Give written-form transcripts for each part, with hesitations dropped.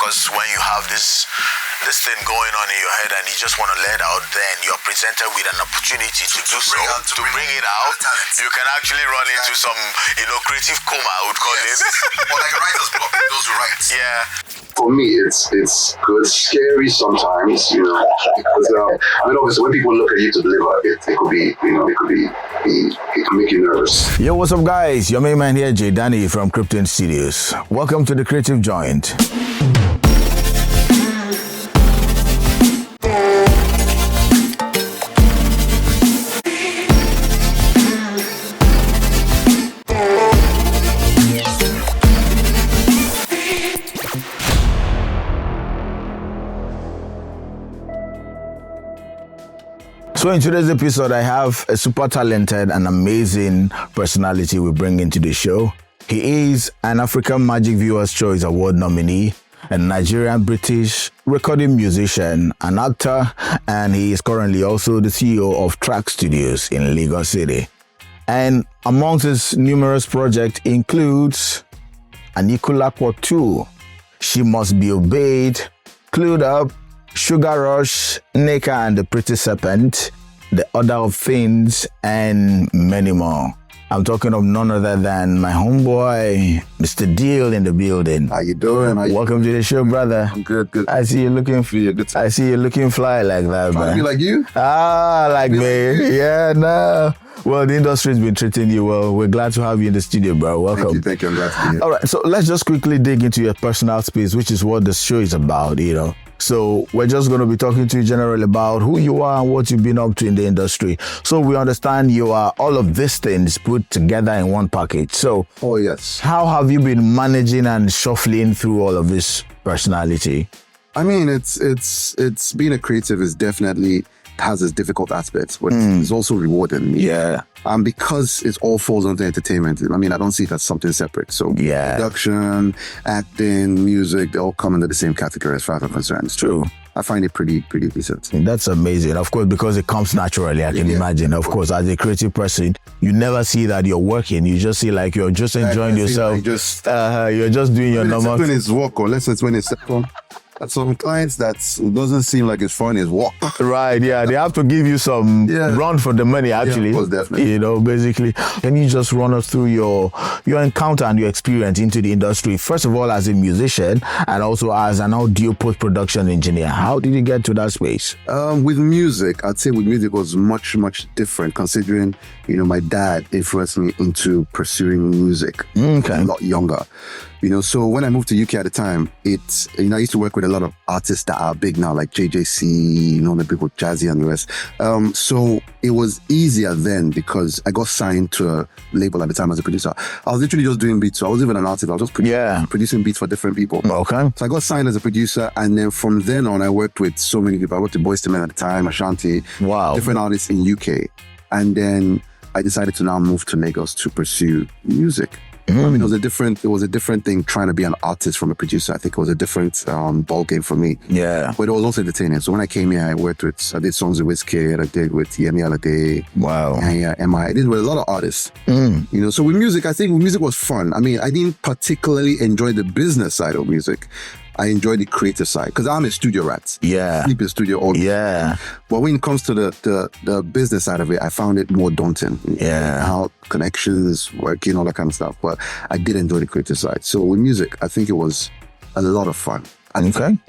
because when you have this thing going on in your head and you just want to let out, then you're presented with an opportunity to do so, to bring it out. You can actually run into some, creative coma, I would call it. Or like a writer's block, those who write. Yeah. For me, it's good, scary sometimes, because obviously when people look at you to deliver, it could be, it can make you nervous. Yo, what's up, guys? Your main man here, JayDany from Criptonx Studios. Welcome to the Creative Joint. So in today's episode, I have a super talented and amazing personality we bring into the show. He is an African Magic Viewers' Choice Award nominee, a Nigerian British recording musician, an actor, and he is currently also the CEO of Criptonx Studios in Lagos City. And amongst his numerous projects includes Anikulapo 2, She Must Be Obeyed, Clued Up, Sugar Rush, Neka and the Pretty Serpent, The Order of Things, and many more. I'm talking of none other than my homeboy, Mr. DIL in the building. How you doing? Welcome to the show, brother. I'm good. I see you looking fly like that, man. Be like you? Like me. Yeah, no. Well, the industry's been treating you well. We're glad to have you in the studio, bro. Welcome. Thank you. I'm glad to be here. All right, so let's just quickly dig into your personal space, which is what the show is about, So we're just going to be talking to you generally about who you are and what you've been up to in the industry. So we understand you are all of these things put together in one package. So, oh yes, how have you been managing and shuffling through all of this personality? I mean, it's being a creative is definitely has its difficult aspects, but it's also rewarding. Yeah. And because it all falls under entertainment, I mean, I don't see it as something separate. So production, acting, music, they all come under the same category as far as I'm concerned. True. I find it pretty decent. That's amazing. Of course, because it comes naturally, I can imagine. Of course, as a creative person, you never see that you're working. You just see like you're just enjoying yourself. You're just doing your normal. When it's work, or less it's when it's second. Some clients that doesn't seem like it's fun is work. Right, yeah. They have to give you some run for the money, actually. Yeah, of course, definitely. Basically. Can you just run us through your encounter and your experience into the industry? First of all, as a musician and also as an audio post-production engineer. How did you get to that space? With music, I'd say with music was much different considering, my dad influenced me into pursuing music a lot younger. So when I moved to UK at the time, I used to work with a lot of artists that are big now, like JJC, the people Jazzy and the rest. So it was easier then because I got signed to a label at the time as a producer. I was literally just doing beats. So I wasn't even an artist. I was just producing beats for different people. Okay. So I got signed as a producer. And then from then on, I worked with so many people. I worked with Boyz II Men at the time, Ashanti. Wow. Different artists in UK. And then I decided to now move to Lagos to pursue music. I mean, it was a different thing trying to be an artist from a producer. I think it was a different ball game for me. Yeah. But it was also entertaining. So when I came here, I did songs with Wizkid, I did with Yemi Alade. Wow. And Emma. I did with a lot of artists. So with music, I think music was fun. I mean, I didn't particularly enjoy the business side of music. I enjoy the creative side because I'm a studio rat. Yeah. Sleep in studio all day. Yeah. But when it comes to the business side of it, I found it more daunting. Yeah. How connections, working, all that kind of stuff. But I did enjoy the creative side. So with music, I think it was a lot of fun. At the time.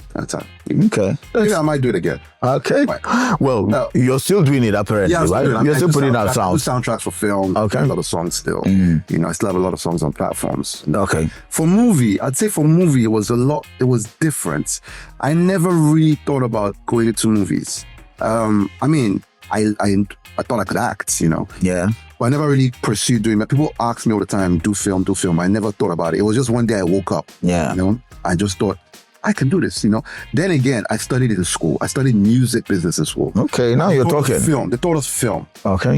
Okay. Maybe I might do it again. Okay. Well, you're still doing it apparently, right? You're still putting out sounds. I do soundtracks for film. Okay. A lot of songs still. I still have a lot of songs on platforms. Okay. For movie, I'd say it was different. I never really thought about going into movies. I thought I could act, Yeah. But I never really pursued doing that. People ask me all the time, do film. I never thought about it. It was just one day I woke up. Yeah. I just thought, I can do this, Then again, I studied it in school. I studied music business in school. Okay, now you're talking. Film. They taught us film. Okay.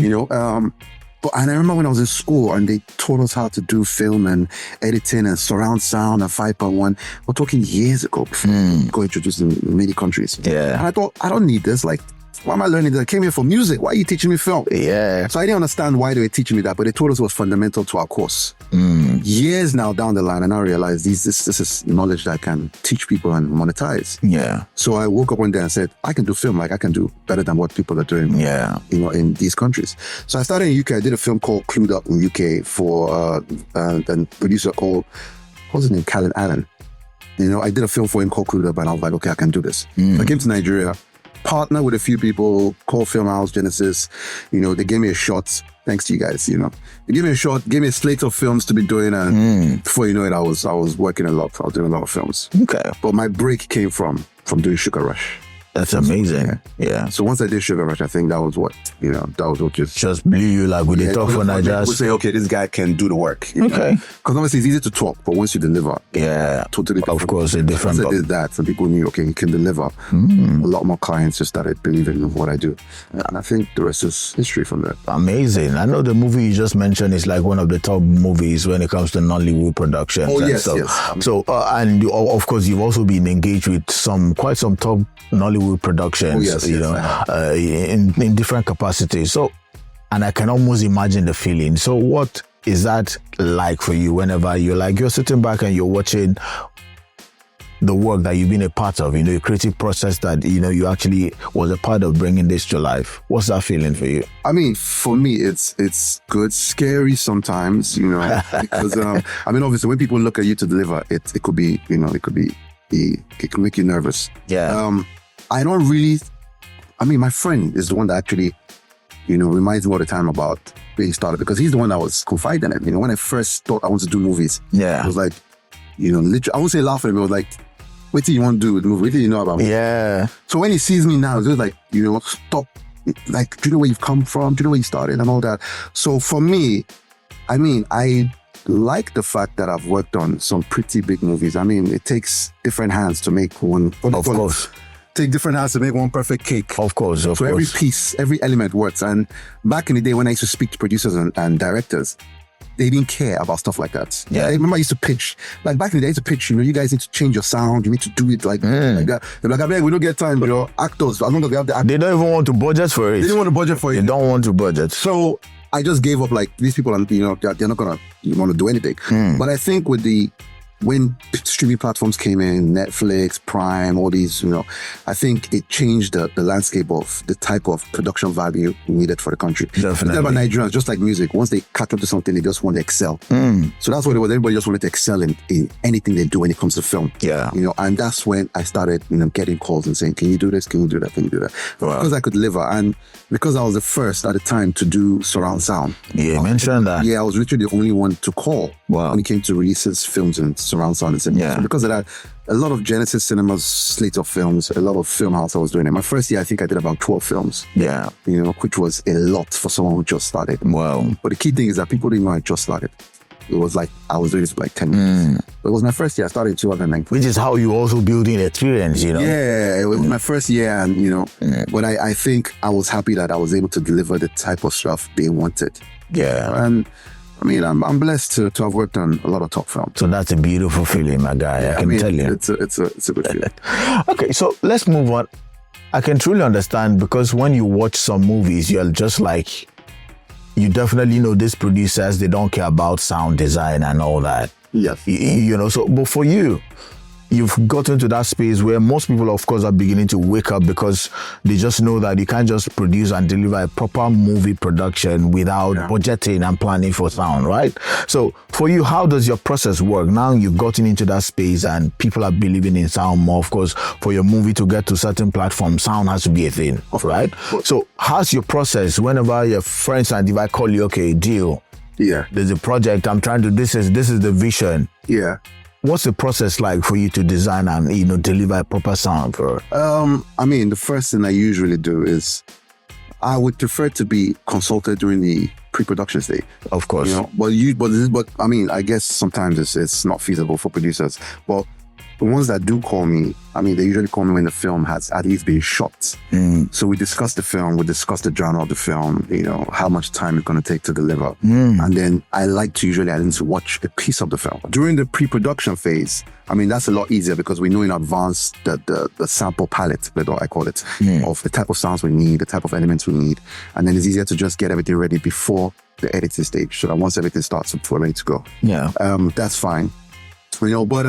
But I remember when I was in school and they taught us how to do film and editing and surround sound and 5.1. We're talking years ago before got introduced in many countries. Yeah. And I thought, I don't need this. Like, why am I learning that? I came here for music. Why are you teaching me film? Yeah. So I didn't understand why they were teaching me that, but they told us it was fundamental to our course. Years now down the line, and I realized this is knowledge that I can teach people and monetize. Yeah. So I woke up one day and said, I can do film, like I can do better than what people are doing. Yeah. In these countries. So I started in UK. I did a film called Clued Up in UK for a producer called, what's his name, Callan Allen. I did a film for him called Clued Up, and I was like, okay, I can do this. So I came to Nigeria, partner with a few people, called Film House, Genesis. They gave me a shot. Thanks to you guys, They gave me a shot, gave me a slate of films to be doing, and before you know it, I was working a lot. I was doing a lot of films. Okay. But my break came from doing Sugar Rush. That's amazing. Yeah. So once I did Sugar Rush, I think that was what just blew you like with the talk for Nigeria. People say, okay, this guy can do the work. Okay. Because obviously it's easy to talk, but once you deliver, totally different. Of course, a different. Once I did that, some people knew, okay, he can deliver. A lot more clients just started believing in what I do. And I think the rest is history from there. Amazing. I know the movie you just mentioned is like one of the top movies when it comes to Nollywood productions. Oh, and yes, stuff. yes. So, and of course, you've also been engaged with quite some top Nollywood productions, in different capacities. So, and I can almost imagine the feeling. So what is that like for you whenever you're sitting back and you're watching the work that you've been a part of, a creative process that, you actually was a part of bringing this to life? What's that feeling for you? I mean, for me, it's good, scary sometimes, because, obviously when people look at you to deliver, it could be, it can make you nervous. Yeah. I don't really, my friend is the one that actually, reminds me all the time about being started, because he's the one that was confiding in it. When I first thought I wanted to do movies, I was like, literally, I won't say laughing at me, I was like, what do you want to do with the movie? What do you know about me? Yeah. So when he sees me now, it's just like, stop. Like, do you know where you've come from? Do you know where you started and all that? So for me, I like the fact that I've worked on some pretty big movies. It takes different hands to make one. Of course. Take different hands to make one perfect cake. Of course. So every piece, every element works. And back in the day when I used to speak to producers and directors, they didn't care about stuff like that. Yeah. I remember I used to pitch, like back in the day I used to pitch, you guys need to change your sound, you need to do it like that. They're like, we don't get time, but actors, as long as we have the actors. They don't even want to budget for it. They didn't want to budget for it. They don't want to budget. So I just gave up, like, these people, they're not going to want to do anything. But I think when streaming platforms came in, Netflix, Prime, all these, I think it changed the landscape of the type of production value needed for the country. Definitely. About Nigerians, just like music, once they catch up to something, they just want to excel. So that's what it was. Everybody just wanted to excel in anything they do when it comes to film. Yeah. And that's when I started, getting calls and saying, can you do this? Can you do that? Can you do that? Wow. Because I could deliver. And because I was the first at the time to do surround sound. Yeah, mention that. Yeah, I was literally the only one to call when it came to releases, films, and surround sound and cinema. Yeah. So because of that, a lot of Genesis Cinemas slate of films, a lot of Film House I was doing it. My first year, I think I did about 12 films. Yeah. Which was a lot for someone who just started. Wow. But the key thing is that people didn't know I just started. It was like, I was doing this for like 10 years. But it was my first year. I started in 2009. Which is how you also building experience, Yeah, it was my first year, and, but I think I was happy that I was able to deliver the type of stuff they wanted. Yeah. And I'm blessed to have worked on a lot of top films. So that's a beautiful feeling, my guy. Yeah, I can tell you. It's a good feeling. Okay, so let's move on. I can truly understand, because when you watch some movies, you're just like, you definitely know these producers, they don't care about sound design and all that. Yes. So, but for you, you've gotten to that space where most people, of course, are beginning to wake up, because they just know that you can't just produce and deliver a proper movie production without budgeting and planning for sound, right? So for you, how does your process work? Now you've gotten into that space and people are believing in sound more. Of course, for your movie to get to certain platforms, sound has to be a thing, right? So how's your process whenever your friends and if I call you, okay, DIL, there's a project I'm trying to, this is the vision. Yeah. What's the process like for you to design and, deliver a proper sound for? The first thing I usually do is I would prefer to be consulted during the pre-production stage. Of course. But I guess sometimes it's not feasible for producers. But the ones that do call me, I mean, they usually call me when the film has at least been shot. So we discuss the film, we discuss the genre of the film, you know, how much time it's going to take to deliver. And then I like to usually watch a piece of the film. During the pre-production phase, I mean, that's a lot easier because we know in advance the sample palette, that's what I call it, of the type of sounds we need, the type of elements we need. And then it's easier to just get everything ready before the editing stage. So that once everything starts, we're ready to go. Yeah. That's fine. You know, but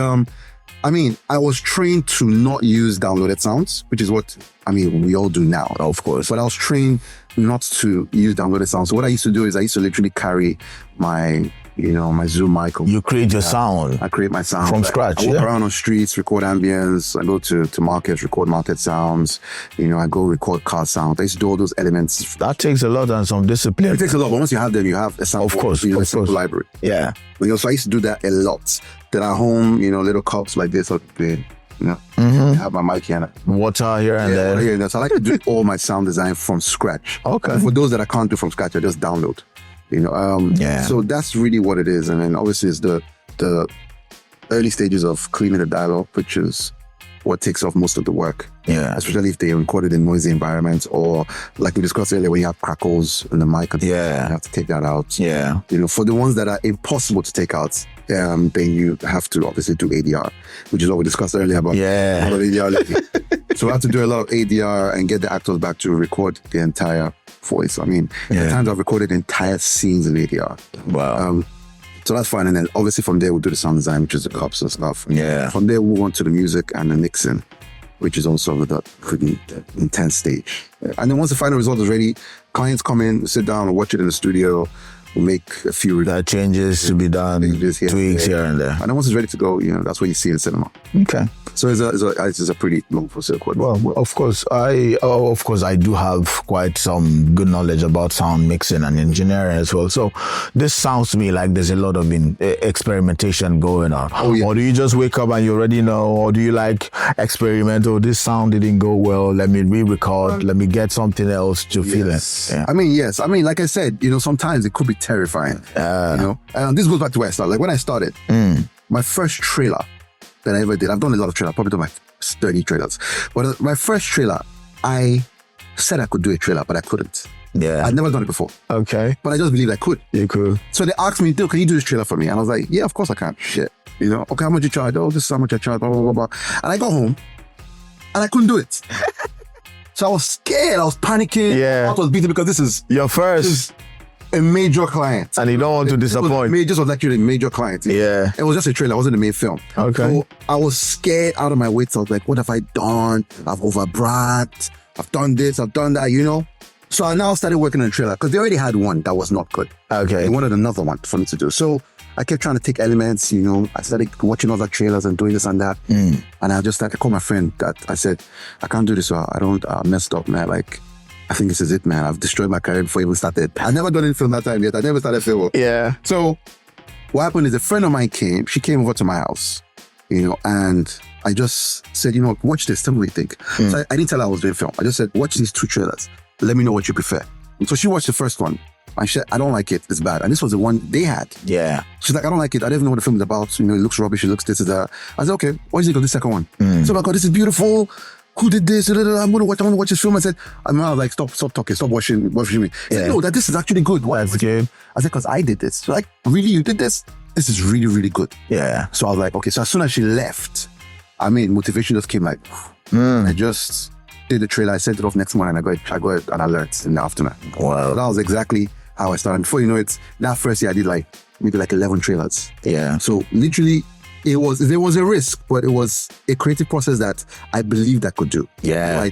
I mean, I was trained to not use downloaded sounds, which is what, I mean, we all do now. Of course. But I was trained not to use downloaded sounds. So what I used to do is I used to literally carry my, you know, my Zoom mic. You create your sound. I create my sound. From scratch, I walk around on streets, record ambience. I go to markets, record market sounds. You know, I go record car sound. I used to do all those elements. That takes a lot and some discipline. It takes a lot, but once you have them, you have a sample. Of course, you know, of a sample course. library. Yeah. You know, so I used to do that a lot. Then at home, you know, little cups like this, you know, I have my mic here. Water here and there. Here and there. So I like to do all my sound design from scratch. Okay. And for those that I can't do from scratch, I just download. You know, so that's really what it is. And then obviously it's the early stages of cleaning the dialogue, which is what takes off most of the work. Yeah. Especially if they're recorded in noisy environments, or like we discussed earlier, when you have crackles in the mic, you have to take that out. Yeah. You know, for the ones that are impossible to take out, then you have to obviously do ADR, which is what we discussed earlier about. Yeah. A lot of ADR. So I have to do a lot of ADR and get the actors back to record the entire voice. I mean, at times I've recorded entire scenes in ADR. Wow. So that's fine. And then obviously from there, we'll do the sound design, which is the cups and stuff. Yeah. From there, we'll move on to the music and the mixing, which is also the pretty intense stage. And then once the final result is ready, clients come in, sit down and watch it in the studio. We'll make a few that changes to be done, tweaks here and there. And then once it's ready to go, you know, that's what you see in cinema. Okay. So it's a pretty long process. Well, of course, I do have quite some good knowledge about sound mixing and engineering as well. So this sounds to me like there's a lot of experimentation going on. Oh, yeah. Or do you just wake up and you already know? Or do you like experiment? Oh, this sound didn't go well. Let me re-record. Let me get something else to feel it. Yeah. I mean, yes. I mean, like I said, you know, sometimes it could be terrifying. You know, and this goes back to where I started. Like when I started, my first trailer that I ever did, I've done a lot of trailers, probably done like 30 trailers. But my first trailer, I said I could do a trailer, but I couldn't. Yeah. I'd never done it before. Okay. But I just believed I could. You could. So they asked me, "Dil, can you do this trailer for me?" And I was like, "Yeah, of course I can." Shit. You know, okay, how much you charge? Oh, this is how much I charge, blah, blah, blah, blah. And I got home and I couldn't do it. So I was scared. I was panicking. Yeah. I was beating because this is your first. A major client. And you don't want to disappoint. Just was actually a major client. Yeah. It was just a trailer. It wasn't the main film. Okay. So I was scared out of my wits. I was like, what have I done? I've overbragged. I've done this. I've done that, you know? So I now started working on a trailer because they already had one that was not good. Okay. They wanted another one for me to do. So I kept trying to take elements, you know. I started watching other trailers and doing this and that. And I just started to call my friend that I said, I can't do this. I messed up, man. Like, I think this is it, man. I've destroyed my career before I even started. I never done any film that time yet. I never started film. Yeah. So what happened is a friend of mine came. She came over to my house, you know, and I just said, you know, watch this. Tell me what you think. So I didn't tell her I was doing film. I just said, watch these two trailers. Let me know what you prefer. And so she watched the first one. I said, I don't like it. It's bad. And this was the one they had. Yeah. She's like, I don't like it. I don't even know what the film is about. You know, it looks rubbish. It looks this and that. I said, okay, what do you think of the second one? So my God, this is beautiful. Who did this? I'm gonna watch this film. I said, I was like, stop talking, stop watching me. He said, no, that this is actually good. Why? That's good. I said, because I did this. So like, really, you did this? This is really, really good. Yeah. So I was like, okay. So as soon as she left, I mean, motivation just came like, I just did the trailer. I sent it off next morning and I got an alert in the afternoon. Wow. So that was exactly how I started. Before you know it, that first year I did maybe 11 trailers. Yeah. So literally, there was a risk, but it was a creative process that I believed I could do. Yeah.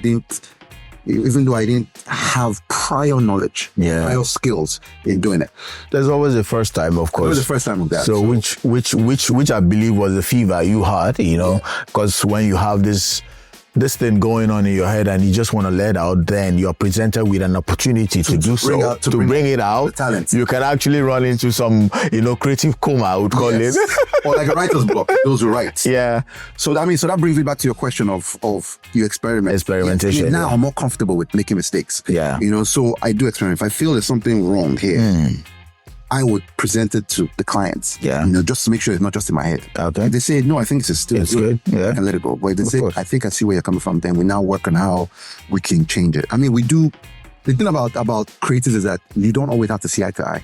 Even though I didn't have prior knowledge, prior skills in doing it. There's always a first time, of course. It was the first time of that. So which I believe was the fever you had, you know, because when you have this thing going on in your head and you just want to let out, then you're presented with an opportunity to do so, to bring it out. Talent. You can actually run into some, you know, creative coma, I would call it. Or like a writer's block, those who write. Yeah. So that brings me back to your question of your experiment. Experimentation. Now I'm more comfortable with making mistakes. Yeah. You know, so I do experiment. If I feel there's something wrong here, I would present it to the clients. Yeah. Just to make sure it's not just in my head. Okay. If they say, no, I think it's still good. Yeah. And let it go. But if they say, course. I think I see where you're coming from, then we now work on how we can change it. I mean, we do. The thing about creatives is that you don't always have to see eye to eye.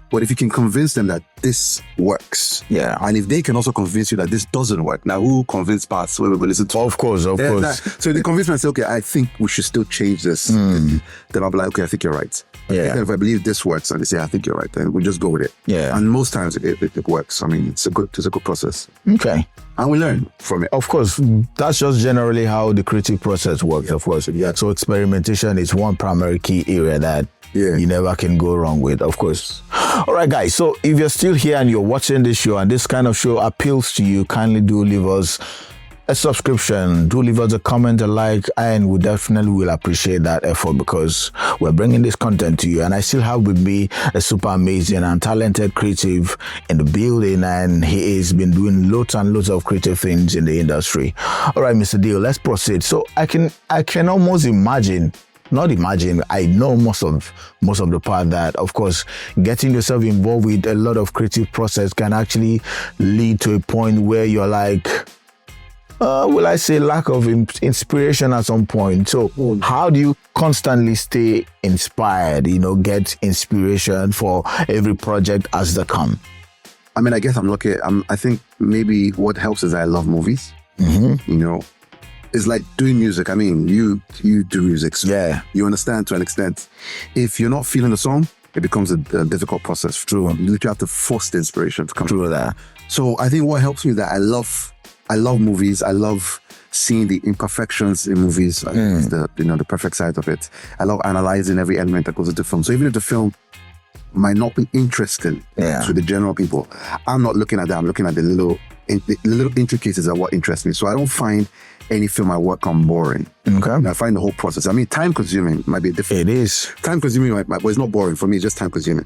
But if you can convince them that this works, and if they can also convince you that this doesn't work, now who convinced parts where we listen to? Of course. So if they convince me and say, okay, I think we should still change this, then I'll be like, okay, I think you're right. Yeah. If I believe this works, and they say, I think you're right, then we just go with it. Yeah. And most times it works. I mean, it's a good process. Okay. And we learn from it. Of course, that's just generally how the creative process works, of course. Yeah. So experimentation is one primary key area that you never can go wrong with, of course. All right, guys. So if you're still here and you're watching this show and this kind of show appeals to you, kindly do leave us a subscription, do leave us a comment, a like, and we definitely will appreciate that effort because we're bringing this content to you. And I still have with me a super amazing and talented creative in the building, and he has been doing loads and loads of creative things in the industry. All right, Mr. DIL, let's proceed. So I can almost imagine. Not imagine, I know most of the part that, of course, getting yourself involved with a lot of creative process can actually lead to a point where you're like, will I say lack of inspiration at some point. So how do you constantly stay inspired, get inspiration for every project as they come? I mean, I guess I'm lucky. I think maybe what helps is I love movies. It's like doing music. I mean, you do music, so you understand to an extent. If you're not feeling the song, it becomes a difficult process. True. You literally have to force the inspiration to come through that. So I think what helps me is that I love movies. I love seeing the imperfections in movies, the perfect side of it. I love analyzing every element that goes into the film. So even if the film might not be interesting to the general people, I'm not looking at that. I'm looking at the little intricacies of what interests me. So I don't find any film I work on boring. Okay. And I find the whole process. I mean, time consuming might be different. It is. Time consuming, but it's not boring for me. It's just time consuming.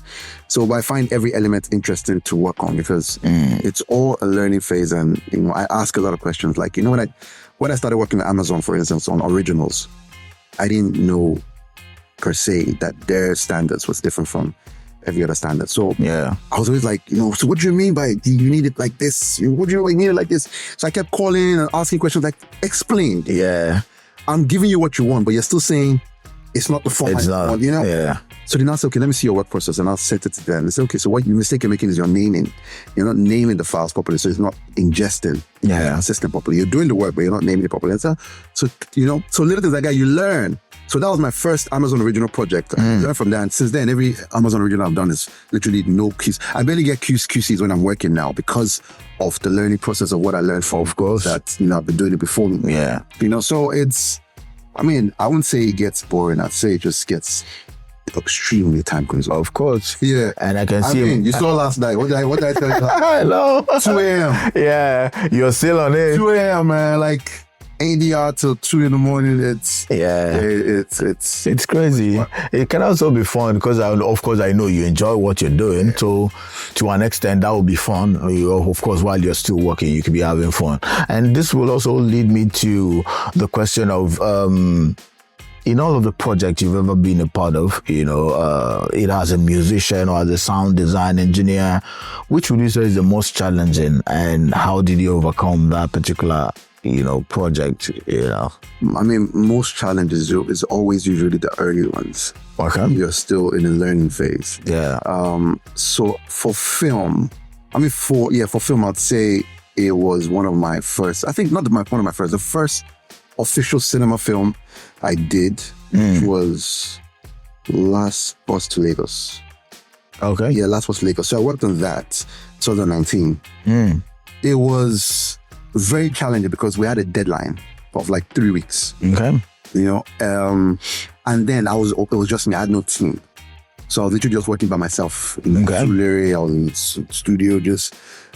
So I find every element interesting to work on because it's all a learning phase. And I ask a lot of questions. Like when I started working at Amazon, for instance, on originals, I didn't know per se that their standards was different from every other standard. So I was always like, so what do you mean by you need it like this? What do you mean you need it like this? So I kept calling and asking questions like, explain. Yeah. I'm giving you what you want, but you're still saying it's not the format it's not, you want, Yeah. So then I said, okay, let me see your work process, and I'll set it to them. They say, okay, so what you mistake you're making is you're naming. You're not naming the files properly, so it's not ingesting the system properly. You're doing the work, but you're not naming it properly. So little things like that, you learn. So that was my first Amazon original project. I learned from that, and since then, every Amazon original I've done is literally no QC. I barely get QCs when I'm working now because of the learning process of what I learned from. Of course. That, I've been doing it before me. Yeah. So it's, I wouldn't say it gets boring. I'd say it just gets extremely time consuming. Of course. Yeah. And I can see you saw last night. What did I tell you? Hello. 2 a.m. Yeah. You're still on it. 2 a.m., man. Like ADR till 2 in the morning. It's crazy. It can also be fun because of course I know you enjoy what you're doing. So to an extent that will be fun. Of course, while you're still working, you could be having fun. And this will also lead me to the question of in all of the projects you've ever been a part of, either as a musician or as a sound design engineer, which would you say is the most challenging, and how did you overcome that particular project? Most challenges is always usually the early ones. Okay. You're still in the learning phase. Yeah. So for film, for film, I'd say it was one of my first. I think one of my first. The first official cinema film I did, which was Last Bus to Lagos. Okay. Yeah, Last Bus to Lagos. So I worked on that 2019. It was very challenging because we had a deadline of like 3 weeks. Okay. And then it was just me. I had no team. So I was literally just working by myself in the studio, just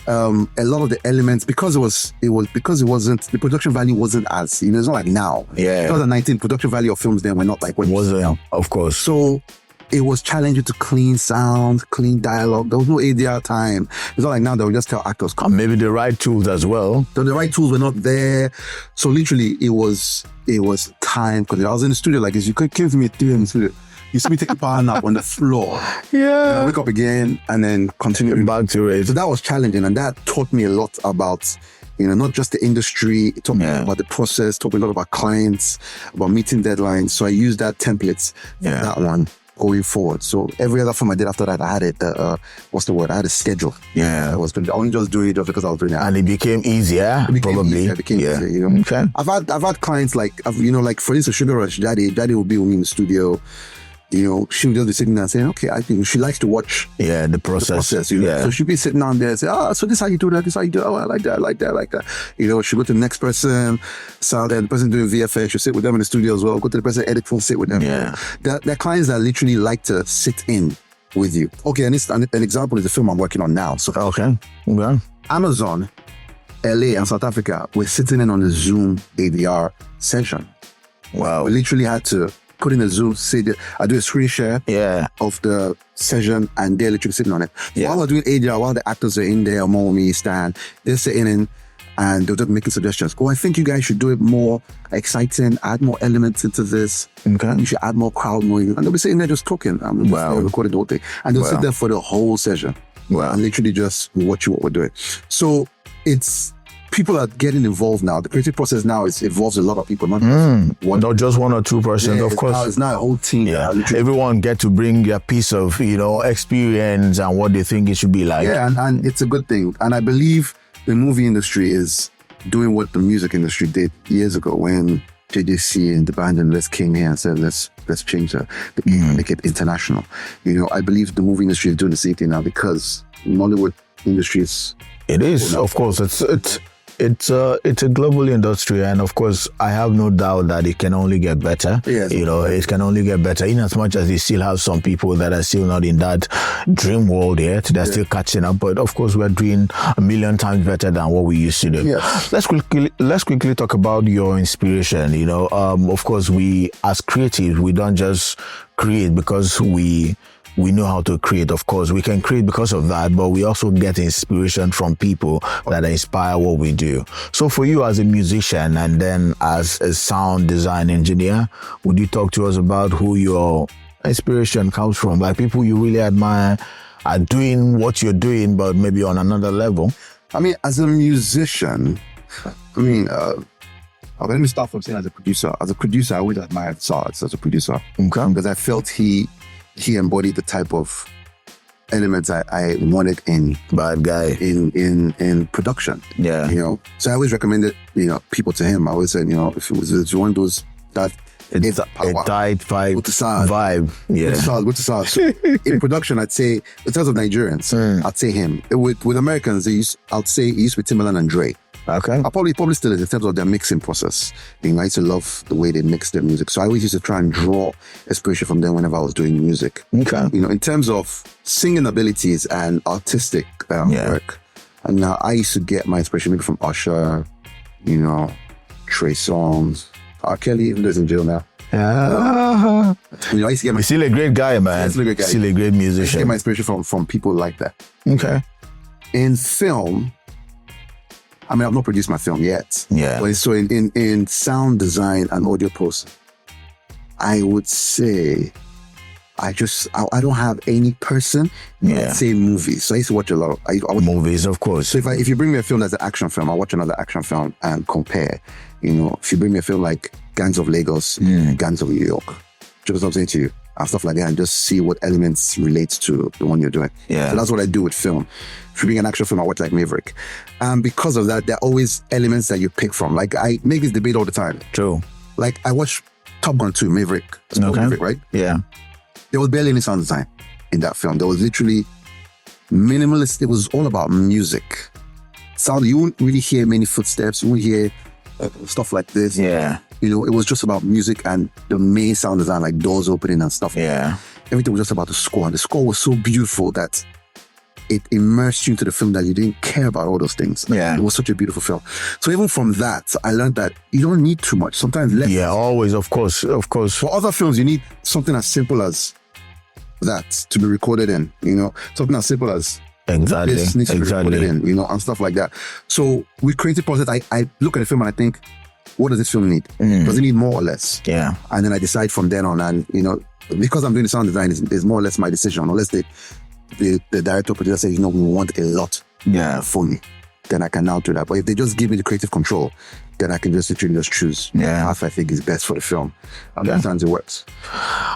a lot of the elements, because the production value wasn't as, it's not like now. Yeah. 2019, production value of films then were not like when wasn't, of course. So it was challenging to clean sound, clean dialogue. There was no ADR time. It's not like now that we just tell actors, come. Maybe the right tools as well. So the right tools were not there. So literally it was time, because I was in the studio like this. You came to me at 3 in the studio. You see me take a power nap on the floor. Yeah. I wake up again and then continue Back to it. So that was challenging, and that taught me a lot about, not just the industry. It taught me about the process, taught me a lot about clients, about meeting deadlines. So I used that template for that one going forward. So every other film I did after that, I had it. What's the word? I had a schedule. Yeah. I only just do it just because I was doing that. And it became easier, probably. It became easier, Okay. I've had clients like, like for instance, Sugar Rush, JayDany will be with me in the studio. She would just be sitting there and saying, okay, I think she likes to watch the process. So she'd be sitting down there and say, so this is how you do that, this is how you do it. Oh, I like that, I like that, I like that. She'll go to the next person, sound, and the person doing VFX, she'll sit with them in the studio as well, go to the person edit phone, sit with them. Yeah. They're clients that literally like to sit in with you. Okay, and an example is the film I'm working on now. So Amazon, LA and South Africa, we're sitting in on the Zoom ADR session. Wow. We literally had to put in a Zoom, I do a screen share of the session, and they're literally sitting on it. While we're doing ADR, while the actors are in there, more me, Stan, they're sitting in and they're just making suggestions. I think you guys should do it more exciting, add more elements into this. Okay. You should add more crowd noise. And they'll be sitting there just talking. Recording the whole thing. And they'll sit there for the whole session. Wow. And literally just watch what we're doing. So people are getting involved now. The creative process now involves a lot of people, not just one or two persons, of course. It's now a whole team. Yeah. Everyone get to bring their piece of, experience and what they think it should be like. Yeah, and it's a good thing. And I believe the movie industry is doing what the music industry did years ago when JDC and the band and Les came here and said, let's change the game, make it international. I believe the movie industry is doing the same thing now because Nollywood industry is... It is, of course. It's a global industry, and of course, I have no doubt that it can only get better. Yes. It can only get better. In as much as you still have some people that are still not in that dream world yet, they're still catching up. But of course, we're doing a million times better than what we used to do. Yes. Let's quickly talk about your inspiration. Of course, we as creatives, we don't just create because we know how to create. Of course, we can create because of that, but we also get inspiration from people that inspire what we do. So for you as a musician and then as a sound design engineer, would you talk to us about who your inspiration comes from? Like people you really admire are doing what you're doing, but maybe on another level? I mean, as a musician, let me start from saying as a producer. As a producer, I always admired Sarge as a producer. Okay. Because I felt he embodied the type of elements I wanted in bad guy in production. Yeah. So I always recommended people to him. I always said, if you want those that it's a tight vibe. With the Sarge. So in production, I'd say in terms of Nigerians, I'd say him. With Americans, I'd say he used to be Timbaland and Dre. Okay. I probably still is in terms of their mixing process. I used to love the way they mix their music. So I always used to try and draw inspiration from them whenever I was doing music. Okay. In terms of singing abilities and artistic work. And now I used to get my inspiration maybe from Usher, Trey Songz, R. Kelly, even though he's in jail now. Yeah. I used to get He's still a great guy, man. Still a great guy. Still a great musician. I used to get my inspiration from people like that. Okay. In film, I've not produced my film yet. Yeah. But so in sound design and audio post, I would say I don't have any person. Yeah. I'd say movies. So I used to watch a lot of movies, of course. So if you bring me a film that's an action film, I'll watch another action film and compare. If you bring me a film like Gangs of Lagos, Gangs of New York, just what I'm saying to you, and stuff like that, and just see what elements relates to the one you're doing. Yeah. So that's what I do with film. If you bring an action film, I watch like Maverick. And because of that, there are always elements that you pick from. Like I make this debate all the time. True. Like I watched Top Gun 2, Maverick. It's called Maverick, right? Yeah. There was barely any sound design in that film. There was literally minimalist. It was all about music. Sound, you wouldn't really hear many footsteps. You wouldn't hear stuff like this. Yeah. It was just about music and the main sound design, like doors opening and stuff. Yeah. Everything was just about the score. And the score was so beautiful that it immersed you into the film that you didn't care about all those things. Yeah. It was such a beautiful film. So even from that, I learned that you don't need too much. Sometimes less. Yeah, always, of course. For other films, you need something as simple as that to be recorded in, something as simple as exactly, this needs to be recorded in, and stuff like that. So with creative process, I look at the film and I think, what does this film need? Does it need more or less? Yeah. And then I decide from then on, and because I'm doing the sound design, is more or less my decision. Unless the director producer says, you know, we want a lot for you, then I can now do that. But if they just give me the creative control, then I can just literally just choose half I think is best for the film. And sometimes it works.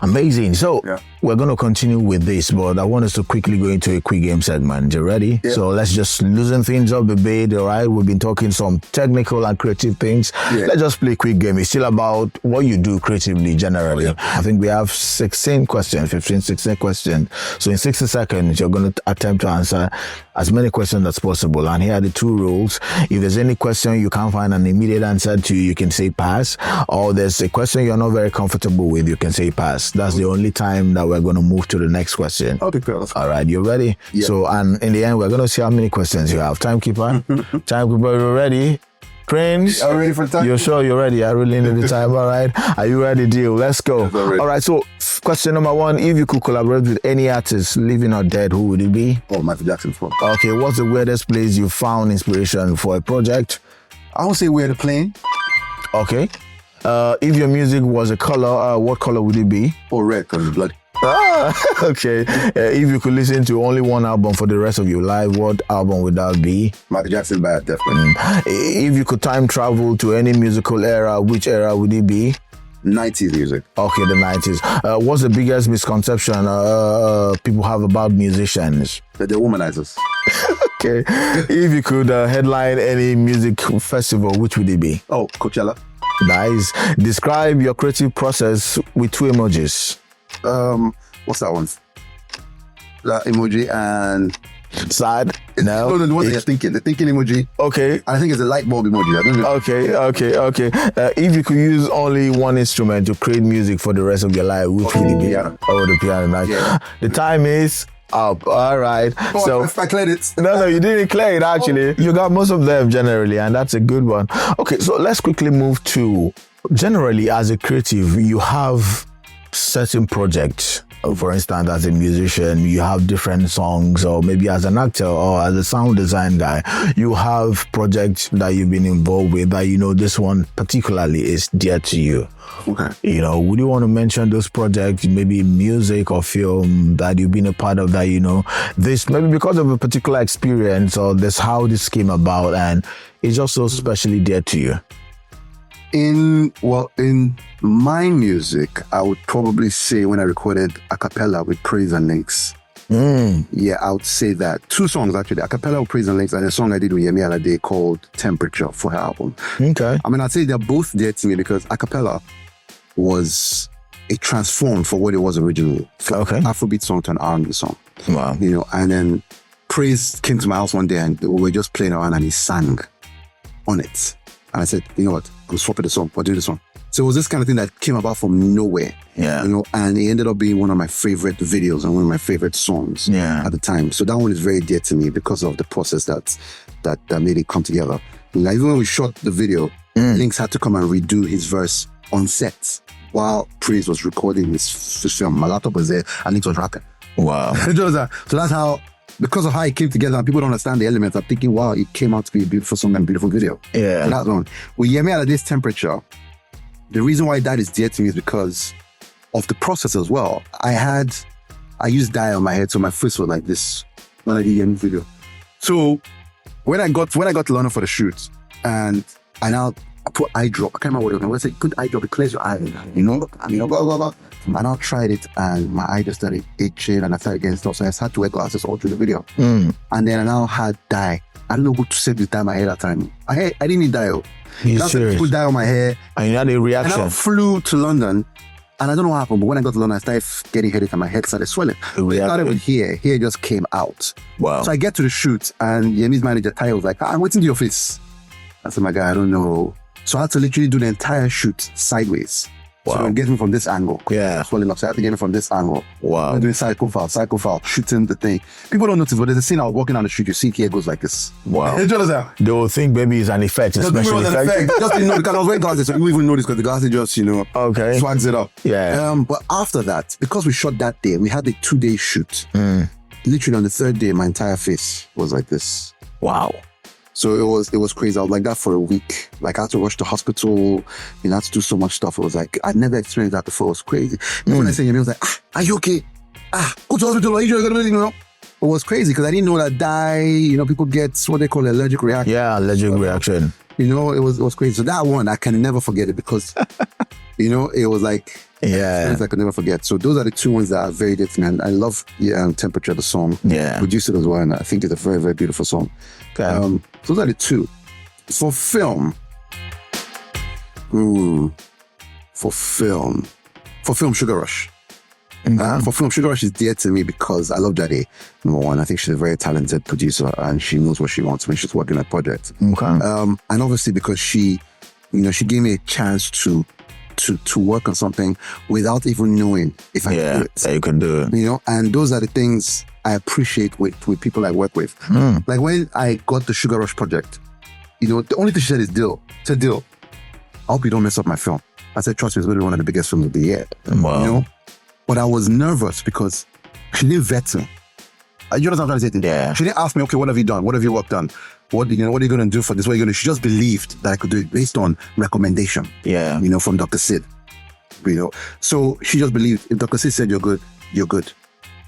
Amazing. So we're going to continue with this, but I want us to quickly go into a quick game segment. You ready? Yeah. So let's just loosen things up a bit, all right? We've been talking some technical and creative things. Yeah. Let's just play a quick game. It's still about what you do creatively generally. I think we have 16 questions. So in 60 seconds, you're going to attempt to answer as many questions as possible. And here are the 2 rules. If there's any question you can't find an immediate answer to, you can say pass. Or there's a question you're not very comfortable with, you can say pass. That's the only time that we're going to move to the next question. Okay, all right, you ready? Yeah. So, and in the end, we're going to see how many questions you have. Timekeeper, you ready? Trains? Are you ready for the time? You're sure you're ready? I really need the time. All right. Are you ready, Deal? Let's go. All right. So, question number 1: if you could collaborate with any artist, living or dead, who would it be? Oh, Michael Jackson. Okay. What's the weirdest place you found inspiration for a project? I would say we're the plane. Okay. If your music was a color, what color would it be? Oh, red, because it's blood. Okay. If you could listen to only one album for the rest of your life, what album would that be? Michael Jackson, bad, definitely. If you could time travel to any musical era, which era would it be? 90s music. Okay, the 90s. What's the biggest misconception people have about musicians? That they're womanizers. Okay. If you could headline any music festival, which would it be? Oh, Coachella. Nice. Describe your creative process with 2 emojis. What's that one? That emoji and sad. No, the one they're thinking. The thinking emoji. Okay. I think it's a light bulb emoji. I don't know. Okay. If you could use only one instrument to create music for the rest of your life, which would it be? Piano. Oh, the piano. Nice. Yeah. The time is up. All right. Oh, so if I cleared it. No, you didn't clear it actually. You got most of them generally, and that's a good one. Okay, so let's quickly move to generally as a creative, you have certain projects. For instance, as a musician, you have different songs, or maybe as an actor or as a sound design guy, you have projects that you've been involved with that, you know, this one particularly is dear to you. Okay. You know, would you want to mention those projects, maybe music or film that you've been a part of that, you know, this maybe because of a particular experience or this how this came about and it's just so specially dear to you? In my music, I would probably say when I recorded a cappella with Praise and Links. Yeah, I would say that. 2 songs actually, a cappella with Praise and Links, and a song I did with Yemi Alade called Temperature for her album. Okay. I mean, I'd say they're both dear to me because a cappella was a transform for what it was originally. Okay. Afrobeat song to an R&B song. Wow. You know, and then Praise came to my house one day and we were just playing around and he sang on it. And I said, you know what, I'm swapping the song, I'll do this one. So it was this kind of thing that came about from nowhere. Yeah. You know, and it ended up being one of my favorite videos and one of my favorite songs at the time. So that one is very dear to me because of the process that made it come together. Like, even when we shot the video, Links had to come and redo his verse on set while Praise was recording his film. My laptop was there and Links was rocking. Wow. So that's how, because of how it came together and people don't understand the elements, I'm thinking, wow, it came out to be a beautiful song and a beautiful video. Yeah. So that's one. With Yemi Alade's Temperature, the reason why that is dear to me is because of the process as well. I used dye on my head, so my face was like this when I did Yemi video. So when I got to London for the shoot, and I put eye drop. I can't remember what it was. I said, good eye drop, it clears your eye. You know, go. And I tried it, and my eye just started itching, and I started getting stuff. So I had to wear glasses all through the video. And then I now had dye. I don't know what to say with dye on my hair that time. I didn't need dye. You serious? Put dye on my hair. And you had a reaction. And I flew to London, and I don't know what happened, but when I got to London, I started getting headache, and my head started swelling. It started with here. Here just came out. Wow. So I get to the shoot, and Yemi's manager, Tayo, was like, I'm waiting to your face. I said, my guy, I don't know. So I had to literally do the entire shoot sideways. Wow. So I'm getting from this angle. Yeah. Swelling up. So I had to get it from this angle. Wow. I'm doing cycle foul, shooting the thing. People don't notice, but there's a scene I was walking down the street, you see it here goes like this. Wow. They will think maybe it's an effect, a special effect. Just didn't know because I was wearing glasses, so you even notice because the glasses just, okay, swags it up. Yeah. But after that, because we shot that day, we had a 2-day shoot. Literally on the 3rd day, my entire face was like this. Wow. So it was crazy. I was like that for a week. Like I had to rush to hospital. I had to do so much stuff. It was like, I'd never experienced that before. It was crazy. When I say it was like, are you okay? Go to hospital. Are you sure? It was crazy because I didn't know that people get what they call allergic reaction. Yeah, allergic reaction. It was crazy. So that one, I can never forget it because, it was like, I could never forget. So those are the two ones that are very different. And I love Temperature, the song. Yeah. Produced it as well. And I think it's a very, very beautiful song. Okay. Those are the two. For film, Sugar Rush. For film, Sugar Rush is dear to me because I love JayDany. Number one, I think she's a very talented producer and she knows what she wants when she's working on a project. Okay. And obviously because she gave me a chance to work on something without even knowing if I could do it. Yeah, you can do it. And those are the things I appreciate with people I work with. Like when I got the Sugar Rush project, the only thing she said is DIL. Said DIL, I hope you don't mess up my film. I said, trust me, it's going to be one of the biggest films of the year. Wow. But I was nervous because she didn't vet me. You know what I'm trying to say? Yeah. She didn't ask me, okay, what have you done? What have your work done? What are you going to do for this? What are you going to do? She just believed that I could do it based on recommendation. Yeah. From Dr. Sid. So she just believed if Dr. Sid said you're good, you're good.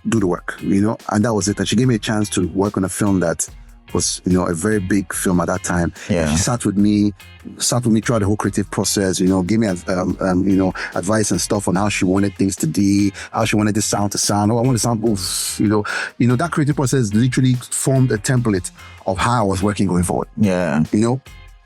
Do the work, and that was it. And she gave me a chance to work on a film that was, a very big film at that time. Yeah. She sat with me throughout the whole creative process, gave me, advice and stuff on how she wanted things to be, how she wanted the sound to sound. Oh, I want the sound, that creative process literally formed a template of how I was working going forward. Yeah.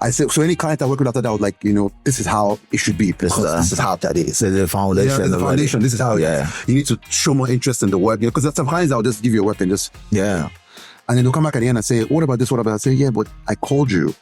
I said, so any client I work with after that, I was like, this is how it should be because this is how that is. So the foundation. Yeah, the foundation. This is how you need to show more interest in the work. Because some clients I'll just give you a work and just and then they'll come back at the end and say, what about this? What about that? I say, yeah, but I called you,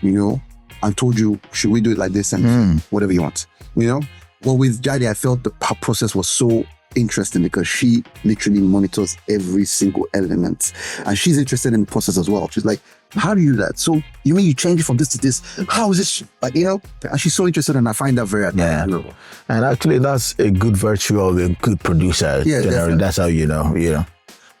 and told you, should we do it like this and whatever you want, Well, with JayDany, I felt the process was so interesting because she literally monitors every single element and she's interested in the process as well. She's like, how do you do that? So you mean you change it from this to this? How is this? And she's so interested and I find that very admirable. And actually that's a good virtue of a good producer. Yeah, generally. definitely. That's how you know.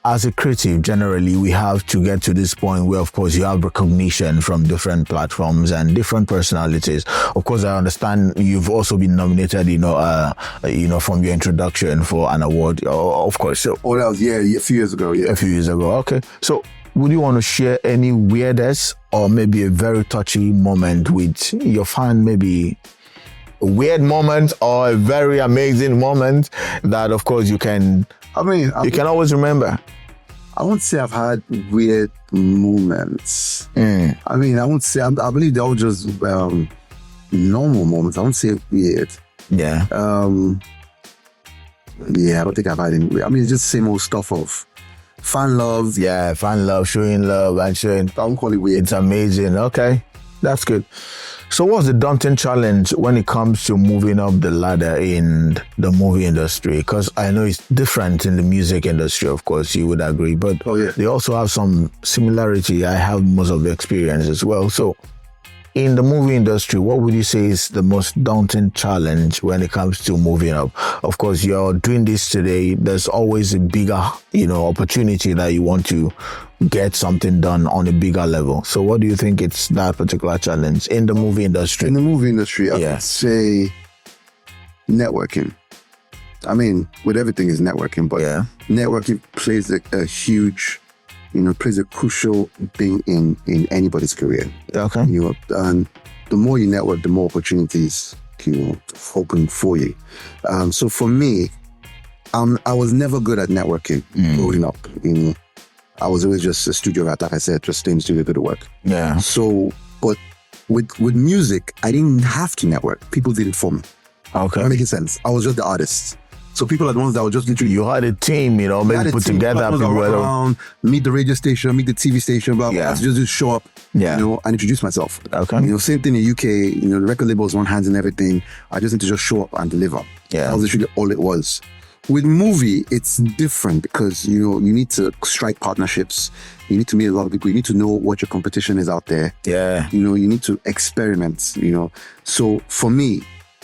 As a creative, generally, we have to get to this point where, of course, you have recognition from different platforms and different personalities. Of course, I understand you've also been nominated, from your introduction for an award, of course. So, that was, a few years ago, A few years ago, okay. So, would you want to share any weirdest or maybe a very touchy moment with your fan, maybe a weird moment or a very amazing moment that, of course, you can always remember? I won't say I've had weird moments. I won't say, I believe they're all just normal moments. I won't say weird. Yeah. I don't think I've had any weird. It's just the same old stuff of fan love. Yeah, fan love, showing love and showing. I won't call it weird. It's amazing. Okay, that's good. So what's the daunting challenge when it comes to moving up the ladder in the movie industry? Because I know it's different in the music industry, of course, you would agree. But they also have some similarity. I have most of the experience as well. So in the movie industry, what would you say is the most daunting challenge when it comes to moving up? Of course, you're doing this today. There's always a bigger, opportunity that you want to get something done on a bigger level. So what do you think it's that particular challenge in the movie industry? In the movie industry, I would say networking. With everything is networking, but networking plays a huge, plays a crucial thing in anybody's career. Okay. And the more you network, the more opportunities, open for you. So for me, I was never good at networking growing up. I was always just a studio rat, like I said, just stay in the studio, do the work. Yeah. So, but with music, I didn't have to network. People did it for me. Okay. That making sense. I was just the artist. So people are the ones that were just literally... You had a team, maybe put together people around, meet the radio station, meet the TV station, blah, blah, just show up, and introduce myself. Okay. Same thing in UK, the record labels on hands and everything. I just need to just show up and deliver. Yeah. That was literally all it was. With movie, it's different because, you need to strike partnerships. You need to meet a lot of people. You need to know what your competition is out there. Yeah. You need to experiment, So for me,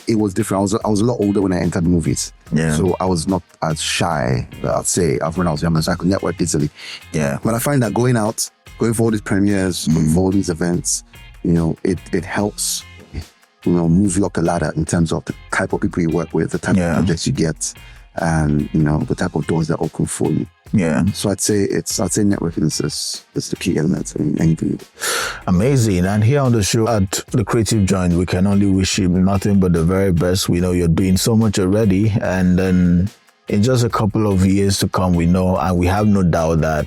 it was different. I was a lot older when I entered movies. Yeah. So I was not as shy, I'd say, when I was younger. So I could network easily. Yeah. But I find that going out going for all these premieres, going for all these events, it helps, move you up the ladder in terms of the type of people you work with, the type of projects you get, and the type of doors that open for you. Yeah. So I'd say networking is the key element in anything. Amazing. And here on the show at The Creative Joint, we can only wish you nothing but the very best. We know you're doing so much already, and then in just a couple of years to come, we know and we have no doubt that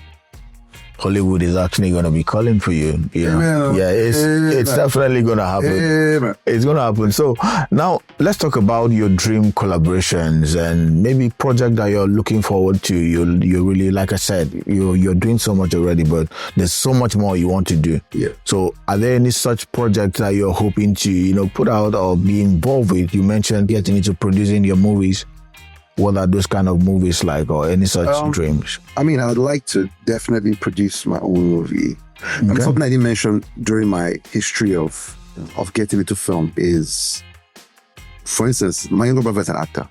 Hollywood is actually going to be calling for you. It's definitely going to happen. It's going to happen. So now let's talk about your dream collaborations and maybe project that you're looking forward to. You really, like I said, you're doing so much already, but there's so much more you want to do. Yeah. So are there any such projects that you're hoping to, put out or be involved with? You mentioned getting into producing your movies. What are those kind of movies like, or any such dreams? I mean, I would like to definitely produce my own movie. And something I didn't mention during my history of getting into film is, for instance, my younger brother is an actor.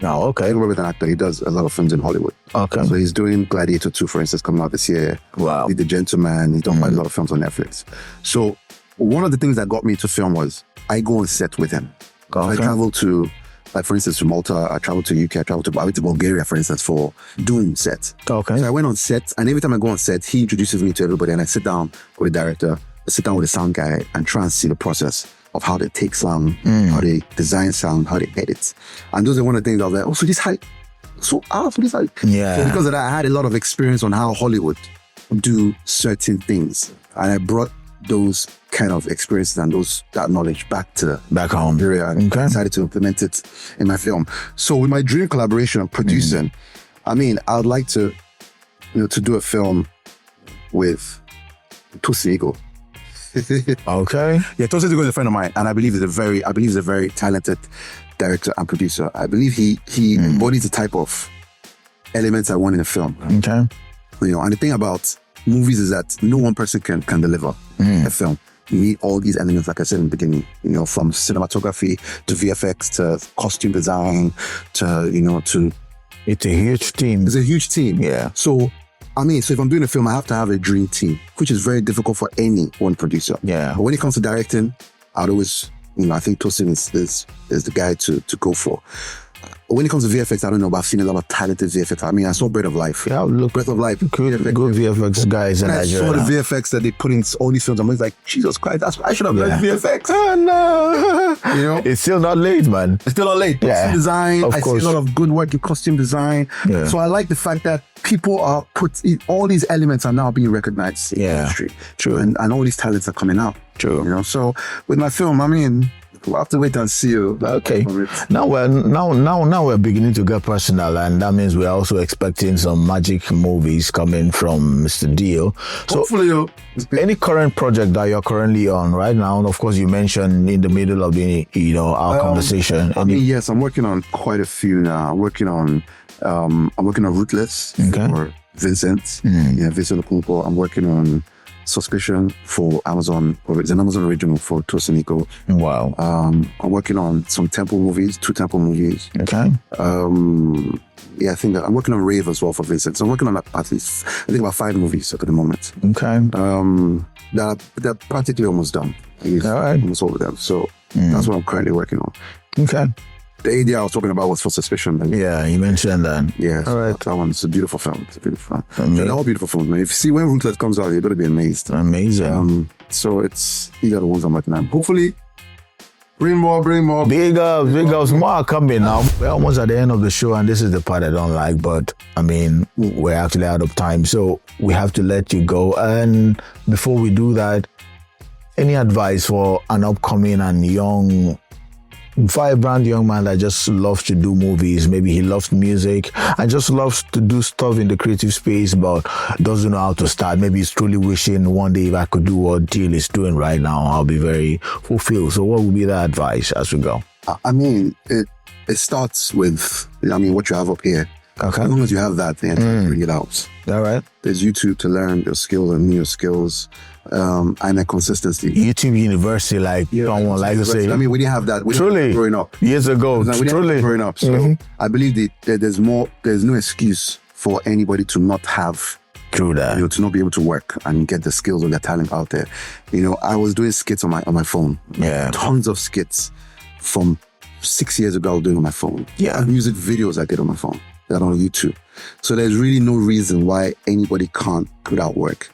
Oh, okay. My younger brother is an actor. He does a lot of films in Hollywood. Okay. So he's doing Gladiator 2, for instance, coming out this year. Wow. The Gentleman. He's done quite a lot of films on Netflix. So one of the things that got me to film was I go on set with him. Okay. I travel to, like, for instance, to Malta, I traveled to UK, I went to Bulgaria, for instance, for doing set. Okay. So I went on set, and every time I go on set, he introduces me to everybody, and I sit down with the director, I sit down with the sound guy, and try and see the process of how they take sound, how they design sound, how they edit. And those are one of the things I was like, so this hype. Yeah. So because of that, I had a lot of experience on how Hollywood do certain things. And I brought those kind of experiences and that knowledge back home. And I decided to implement it in my film. So with my dream collaboration of producing, I mean, I would like to, to do a film with Tosin. Okay. Yeah, Tosin is a friend of mine, and I believe he's a very talented director and producer. I believe he embodies the type of elements I want in a film. Okay. And the thing about movies is that no one person can deliver a film. You need all these elements, like I said in the beginning, from cinematography to VFX to costume design to it's a huge team. It's a huge team. Yeah. So if I'm doing a film, I have to have a dream team, which is very difficult for any one producer. Yeah. But when it comes to directing, I'd always, I think Tosin is the guy to go for. When it comes to VFX, I don't know, but I've seen a lot of talented VFX. I mean, I saw Breath of Life. Yeah, look, Breath of Life. Good VFX guys in Nigeria. I saw the VFX that they put in all these films. I'm always like, Jesus Christ, I should have learned VFX. Oh, no. It's still not late, man. It's still not late. Yeah. Costume design. Of I course. see a lot of good work in costume design. Yeah. So I like the fact that people are all these elements are now being recognized in the industry. True. And all these talents are coming out. True. So with my film, we'll have to wait and see you. Okay. Now we're beginning to get personal, and that means we're also expecting some magic movies coming from Mr. DIL. So hopefully, any current project that you're currently on right now, and of course you mentioned in the middle of the our conversation. Yes, I'm working on quite a few now. I'm working on Ruthless for Vincent. Yeah, Vincent Okunko. I'm working on Suspicion for Amazon, or it's an Amazon original for Tosin. Wow. I'm working on some Temple movies, 2 Temple movies. Okay. I think that I'm working on Rave as well for Vincent. So I'm working on at least, I think, about 5 movies at the moment. Okay. They're practically almost done. All right. Almost over them. So that's what I'm currently working on. Okay. The idea I was talking about was for Suspicion. Yeah, you mentioned that. Yeah. All right. That one's a beautiful film. It's a beautiful film. They're all beautiful films, man. If you see when Ruthless comes out, you're going to be amazed. Amazing. So these are the ones I'm working on. Hopefully, bring more. Big ups, more are coming now. We're almost at the end of the show, and this is the part I don't like, but we're actually out of time, so we have to let you go. And before we do that, any advice for an upcoming and young, vibrant young man that just loves to do movies? Maybe he loves music and just loves to do stuff in the creative space, but doesn't know how to start. Maybe he's truly wishing one day, if I could do what DIL is doing right now, I'll be very fulfilled. So what would be the advice as we go? It starts with what you have up here. Okay. As long as you have that, then bring it out. All right. There's YouTube to learn your skills and new skills. And a consistency. YouTube University, someone like to say. We didn't have that. We truly, growing up. Years ago, we didn't truly. Have growing up. So I believe that there's no excuse for anybody to not have True that. You know, to not be able to work and get the skills or their talent out there. You know, I was doing skits on my phone. Yeah. Tons of skits from 6 years ago I was doing on my phone. Yeah. And music videos I did on my phone. That on YouTube. So there's really no reason why anybody can't put out work.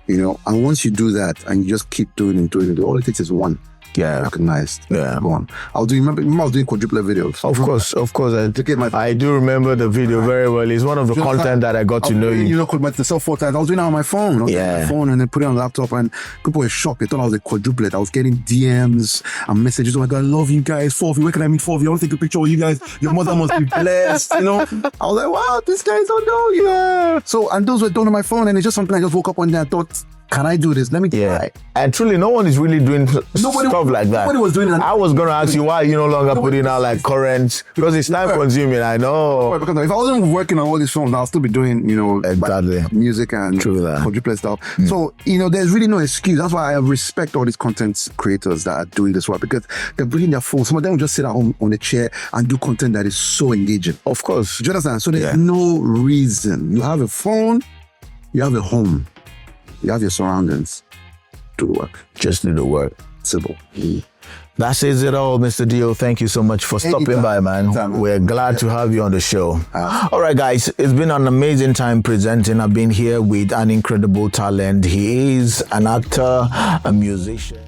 You know, and once you do that and you just keep doing it, all it takes is one. Yeah. Recognized. Yeah. Go on. Remember I was doing quadruplet videos. Of course. I do remember the video very well. It's one of the content that I got to know you. You know, myself 4 times. I was doing it on my phone. On my phone and then put it on the laptop, and people were shocked. They thought I was a quadruplet. I was getting DMs and messages. Oh my God, I love you guys. 4 of you. Where can I meet 4 of you? I want to take a picture with you guys. Your mother must be blessed. You know? I was like, wow, these guys don't know you. Yeah. So, and those were done on my phone, and it's just something I just woke up one day and thought, can I do this? Let me try. And truly, no one is really doing stuff like that. Nobody was doing that. I was going to ask you why you no longer putting out like current, because it's time consuming, I know. Because if I wasn't working on all these films, I'll still be doing, you know, music and quadruplet stuff. So, you know, there's really no excuse. That's why I respect all these content creators that are doing this work, because they're bringing their phones. Some of them will just sit at home on a chair and do content that is so engaging. Of course. Do you understand? So there's no reason. You have a phone, you have a home. You have your surroundings. Do the work. Just do the work. Simple. That says it all, Mr. DIL. Thank you so much for stopping by, man. We're glad to have you on the show. All right, guys. It's been an amazing time presenting. I've been here with an incredible talent. He is an actor, a musician.